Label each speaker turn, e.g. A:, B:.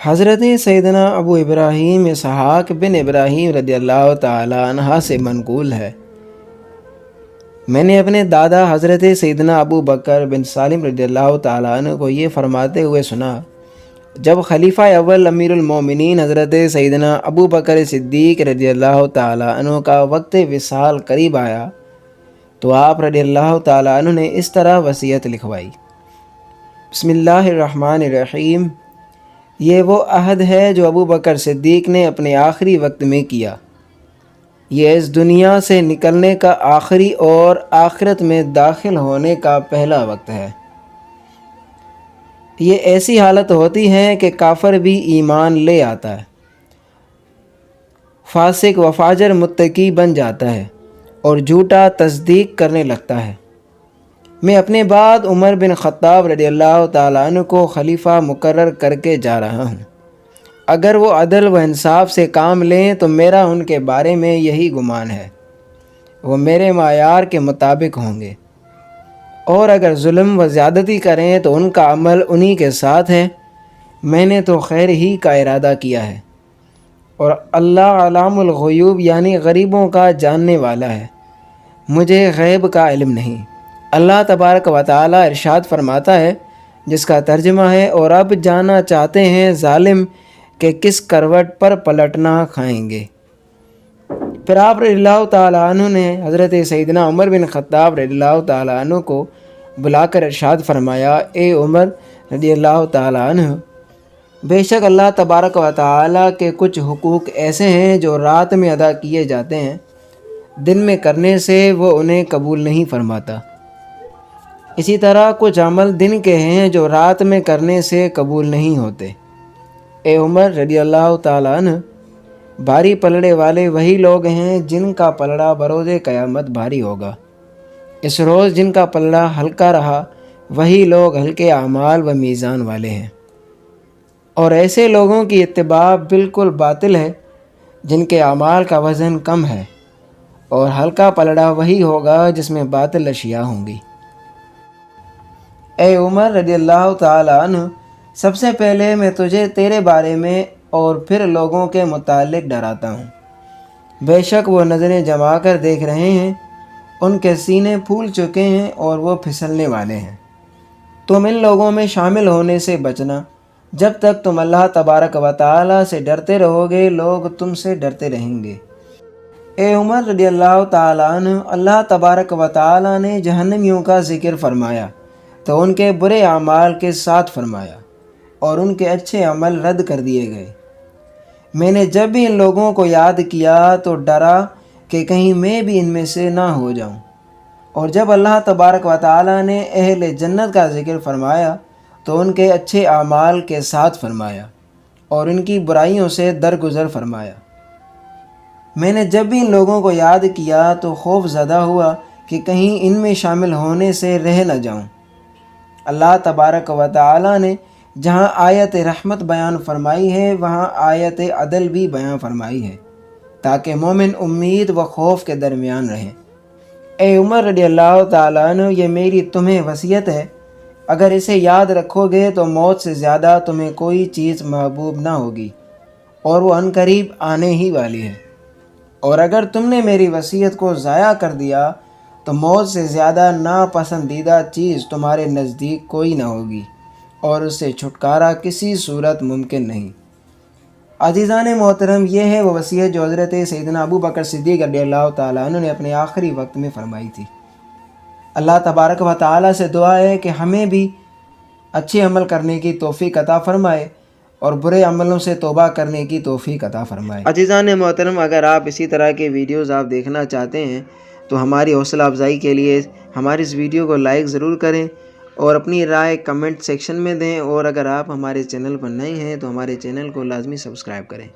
A: حضرت سیدنا ابو ابراہیم اسحاق بن ابراہیم رضی اللہ تعالی عنہ سے منقول ہے، میں نے اپنے دادا حضرت سیدنا ابو بکر بن سالم رضی اللہ تعالیٰ عنہ کو یہ فرماتے ہوئے سنا، جب خلیفہ اول امیر المومنین حضرت سیدنا ابو بکر صدیق رضی اللہ تعالیٰ عنہ کا وقت وصال قریب آیا تو آپ رضی اللہ تعالیٰ عنہ نے اس طرح وصیت لکھوائی: بسم اللہ الرحمن الرحیم، یہ وہ عہد ہے جو ابو بکر صدیق نے اپنے آخری وقت میں کیا۔ یہ اس دنیا سے نکلنے کا آخری اور آخرت میں داخل ہونے کا پہلا وقت ہے۔ یہ ایسی حالت ہوتی ہے کہ کافر بھی ایمان لے آتا ہے، فاسق و فاجر متقی بن جاتا ہے اور جھوٹا تصدیق کرنے لگتا ہے۔ میں اپنے بعد عمر بن خطاب رضی اللہ تعالیٰ عنہ کو خلیفہ مقرر کر کے جا رہا ہوں۔ اگر وہ عدل و انصاف سے کام لیں تو میرا ان کے بارے میں یہی گمان ہے، وہ میرے معیار کے مطابق ہوں گے، اور اگر ظلم و زیادتی کریں تو ان کا عمل انہی کے ساتھ ہے۔ میں نے تو خیر ہی کا ارادہ کیا ہے، اور اللہ علام الغیوب یعنی غیبوں کا جاننے والا ہے، مجھے غیب کا علم نہیں۔ اللہ تبارک و تعالی ارشاد فرماتا ہے، جس کا ترجمہ ہے: اور اب جانا چاہتے ہیں ظالم کہ کس کروٹ پر پلٹنا کھائیں گے۔ پھر آپ رضی اللہ تعالیٰ عنہ نے حضرت سیدنا عمر بن خطاب رضی اللہ تعالیٰ عنہ کو بلا کر ارشاد فرمایا: اے عمر رضی اللہ تعالیٰ عنہ، بے شک اللہ تبارک و تعالیٰ کے کچھ حقوق ایسے ہیں جو رات میں ادا کیے جاتے ہیں، دن میں کرنے سے وہ انہیں قبول نہیں فرماتا۔ اسی طرح کچھ عمل دن کے ہیں جو رات میں کرنے سے قبول نہیں ہوتے۔ اے عمر رضی اللہ تعالیٰ عنہ، بھاری پلڑے والے وہی لوگ ہیں جن کا پلڑا بروز قیامت بھاری ہوگا۔ اس روز جن کا پلڑا ہلکا رہا وہی لوگ ہلکے اعمال و میزان والے ہیں، اور ایسے لوگوں کی اتباع بالکل باطل ہے جن کے اعمال کا وزن کم ہے، اور ہلکا پلڑا وہی ہوگا جس میں باطل اشیاء ہوں گی۔ اے عمر رضی اللہ تعالیٰ عنہ، سب سے پہلے میں تجھے تیرے بارے میں اور پھر لوگوں کے متعلق ڈراتا ہوں۔ بے شک وہ نظریں جما کر دیکھ رہے ہیں، ان کے سینے پھول چکے ہیں اور وہ پھسلنے والے ہیں۔ تم ان لوگوں میں شامل ہونے سے بچنا، جب تک تم اللہ تبارک و تعالیٰ سے ڈرتے رہو گے لوگ تم سے ڈرتے رہیں گے۔ اے عمر رضی اللہ تعالیٰ عنہ، اللہ تبارک و تعالیٰ نے جہنمیوں کا ذکر فرمایا تو ان کے برے اعمال کے ساتھ فرمایا، اور ان کے اچھے عمل رد کر دیے گئے۔ میں نے جب بھی ان لوگوں کو یاد کیا تو ڈرا کہ کہیں میں بھی ان میں سے نہ ہو جاؤں، اور جب اللہ تبارک و تعالیٰ نے اہل جنت کا ذکر فرمایا تو ان کے اچھے اعمال کے ساتھ فرمایا اور ان کی برائیوں سے درگزر فرمایا۔ میں نے جب بھی ان لوگوں کو یاد کیا تو خوف زدہ ہوا کہ کہیں ان میں شامل ہونے سے رہ نہ جاؤں۔ اللہ تبارک و تعالیٰ نے جہاں آیت رحمت بیان فرمائی ہے وہاں آیت عدل بھی بیان فرمائی ہے، تاکہ مومن امید و خوف کے درمیان رہیں۔ اے عمر رضی اللہ تعالیٰ عنہ، یہ میری تمہیں وصیت ہے، اگر اسے یاد رکھو گے تو موت سے زیادہ تمہیں کوئی چیز محبوب نہ ہوگی، اور وہ عنقریب آنے ہی والی ہے۔ اور اگر تم نے میری وصیت کو ضائع کر دیا تو موت سے زیادہ ناپسندیدہ چیز تمہارے نزدیک کوئی نہ ہوگی، اور اس سے چھٹکارا کسی صورت ممکن نہیں۔ عزیزان محترم، یہ ہے وہ وصیت جو حضرت سیدنا ابو بکر صدیق رضی اللہ تعالیٰ عنہ نے اپنے آخری وقت میں فرمائی تھی۔ اللہ تبارک و تعالیٰ سے دعا ہے کہ ہمیں بھی اچھے عمل کرنے کی توفیق عطا فرمائے اور برے عملوں سے توبہ کرنے کی توفیق عطا فرمائے۔ عزیزان محترم، اگر آپ اسی طرح کے ویڈیوز آپ دیکھنا چاہتے ہیں تو ہماری حوصلہ افزائی کے لیے ہماری اس ویڈیو کو لائک ضرور کریں اور اپنی رائے کمنٹ سیکشن میں دیں، اور اگر آپ ہمارے چینل پر نئے ہیں تو ہمارے چینل کو لازمی سبسکرائب کریں۔